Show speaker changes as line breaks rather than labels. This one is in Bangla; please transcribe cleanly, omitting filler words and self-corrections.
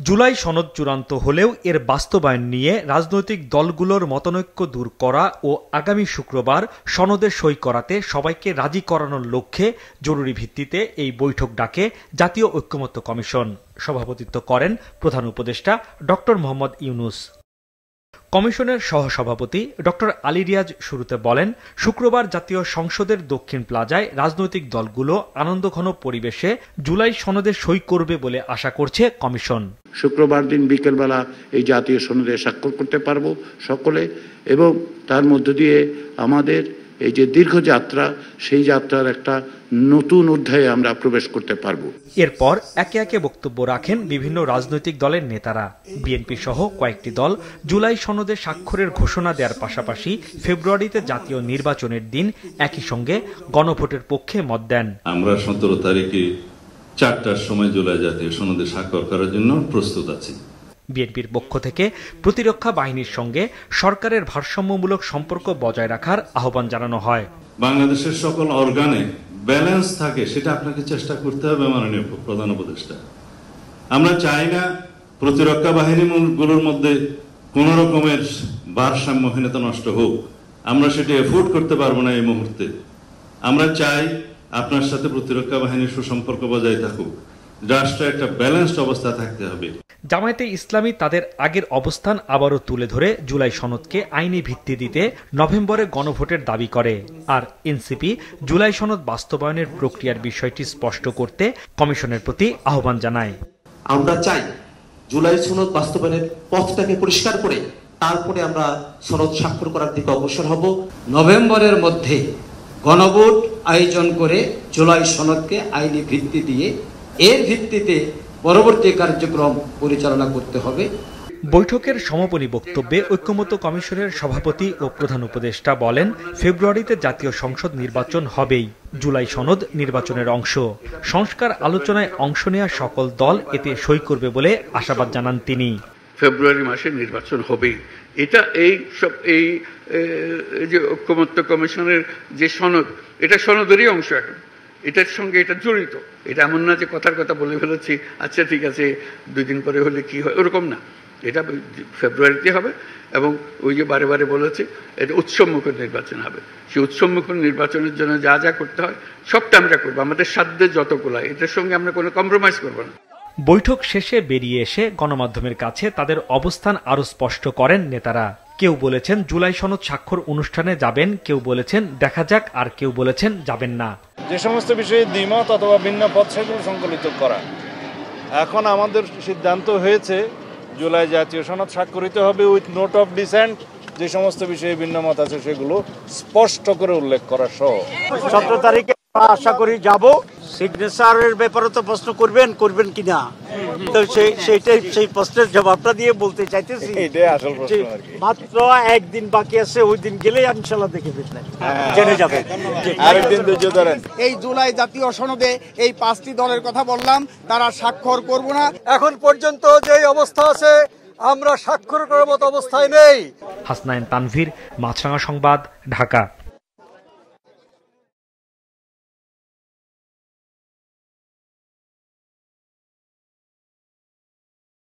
জুলাই সনদ চূড়ান্ত হলেও এর বাস্তবায়ন নিয়ে রাজনৈতিক দলগুলোর মতানৈক্য দূর করা ও আগামী শুক্রবার সনদে সই করাতে সবাইকে রাজি করানোর লক্ষ্যে জরুরি ভিত্তিতে এই বৈঠক ডাকে জাতীয় ঐক্যমত্য কমিশন। সভাপতিত্ব করেন প্রধান উপদেষ্টা ডক্টর মোহাম্মদ ইউনূস। কমিশনের সহসভাপতি ডক্টর আলী রিয়াজ শুরুতে বলেন, শুক্রবার জাতীয় সংসদের দক্ষিণ প্লাজায় রাজনৈতিক দলগুলো আনন্দঘন পরিবেশে জুলাই সনদে সই করবে বলে আশা করছে কমিশন।
শুক্রবার দিন বিকেলবেলা এই জাতীয় সনদে স্বাক্ষর করতে পারবো সকলে, এবং তার মধ্য দিয়ে আমাদের এই যে দীর্ঘ যাত্রা, সেই যাত্রার একটা নতুন অধ্যায়ে আমরা প্রবেশ করতে পারব।
এরপর একে একে বক্তব্য রাখেন বিভিন্ন রাজনৈতিক দলের নেতারা। বিএনপি সহ কয়েকটি দল জুলাই সনদে স্বাক্ষরের ঘোষণা দেওয়ার পাশাপাশি ফেব্রুয়ারিতে জাতীয় নির্বাচনের দিন একই সঙ্গে গণভোটের পক্ষে মত দেন।
আমরা 17 তারিখে 4টার সময় জুলাই জাতীয় সনদে স্বাক্ষর করার জন্য প্রস্তুত আছি।
বিএনপির পক্ষ থেকে প্রতিরক্ষা বাহিনীর সঙ্গে সরকারের ভারসাম্যমূলক সম্পর্ক বজায় রাখার আহ্বান জানানো হয়।
বাংলাদেশের সকল অর্গানে ব্যালেন্স থাকে, সেটা আপনাকে চেষ্টা করতে হবে মাননীয় প্রধান উপদেষ্টা। আমরা চাই না প্রতিরক্ষা বাহিনীগুলোর মধ্যে কোন রকমের ভারসাম্যহীনতা নষ্ট হোক। আমরা সেটা এফোর্ড করতে পারবো না এই মুহূর্তে। আমরা চাই আপনার সাথে প্রতিরক্ষা বাহিনীর সুসম্পর্ক বজায় থাকুক। রাষ্ট্রে একটা ব্যালেন্সড অবস্থা থাকতে হবে।
জামায়াতে ইসলামী তাদের আগের অবস্থান আবারও তুলে ধরে জুলাই সনদকে আইনি ভিত্তি দিতে নভেম্বরে গণভোটের দাবি করে। আর এনসিপি জুলাই সনদ বাস্তবায়নের প্রক্রিয়ার বিষয়টি স্পষ্ট করতে কমিশনের প্রতি আহ্বান জানায়।
আমরা চাই জুলাই সনদ বাস্তবায়নের পথটাকে পরিষ্কার করে তারপরে আমরা সনদ স্বাক্ষর করার দিকে অগ্রসর হব।
নভেম্বরের মধ্যে গণভোট আয়োজন করে জুলাই সনদকে আইনি ভিত্তি দিয়ে এর ভিত্তিতে পরবর্তী কার্যক্রম পরিচালনা করতে হবে।
বৈঠকের সমাপনী বক্তব্যে ঐক্যমত্য কমিশনের সভাপতি ও প্রধান উপদেষ্টা বলেন, ফেব্রুয়ারিতে জাতীয় সংসদ নির্বাচন হবেই। জুলাই সনদ নির্বাচনের অংশ। সংস্কার আলোচনায় অংশ নেওয়া সকল দল এতে সই করবে বলে আশাবাদ জানান তিনি।
ফেব্রুয়ারি মাসে নির্বাচন হবেই, এটা এই যে ঐক্যমত্য কমিশনের যে সনদ, এটা সনদেরই অংশ। এখন এটার সঙ্গে এটা জড়িত। এটা এমন না যে কথার কথা বলে ফেলেছি, আচ্ছা ঠিক আছে 2 দিন পরে হলে কি হয়, ওরকম না। এটা ফেব্রুয়ারিতে হবে এবং ওই যে বারে বারে বলেছে এটা উৎসবমুখর নির্বাচন হবে। সেই উৎসবমুখর নির্বাচনের জন্য যা যা করতে হয় সবটা আমরা করবো, আমাদের সাধ্যে যতগুলো। এটার সঙ্গে আমরা কোনো কম্প্রোমাইজ করবো না।
বৈঠক শেষে বেরিয়ে এসে গণমাধ্যমের কাছে তাদের অবস্থান আরো স্পষ্ট করেন নেতারা। কেউ বলেছেন জুলাই সনদ স্বাক্ষর অনুষ্ঠানে যাবেন, কেউ বলেছেন দেখা যাক, আর কেউ বলেছেন যাবেন না।
যে সমস্ত বিষয়ে দ্বিমত অথবা ভিন্ন পথ সেগুলো সংকলিত করা। এখন আমাদের সিদ্ধান্ত হয়েছে জুলাই জাতীয় সনদ স্বাক্ষরিত হবে উইথ নোট অফ ডিসেন্ট। যে সমস্ত বিষয়ে ভিন্ন মত আছে সেগুলো স্পষ্ট করে উল্লেখ করা সহ
17 তারিখে আশা করি যাব। সিগনেচারের ব্যাপারে তো প্রশ্ন করবেন কিনা, তো সেই প্রশ্নের জবাবটা দিয়ে বলতে চাইতেছি
এটাই আসল প্রশ্ন।
মাত্র 1 দিন বাকি আছে, ওই দিন গেলে ইনশাআল্লাহ দেখে ফেলবেন, জেনে যাবেন।
আরেকদিন ধৈর্য ধরেন।
এই জুলাই জাতীয় সনদে এই 5টি দলের কথা বললাম, তারা স্বাক্ষর করব না।
এখন পর্যন্ত যে অবস্থা আছে আমরা স্বাক্ষর করার মতো অবস্থায় নেই।
হাসনাইন তানভীর, মাছরাঙা সংবাদ, ঢাকা।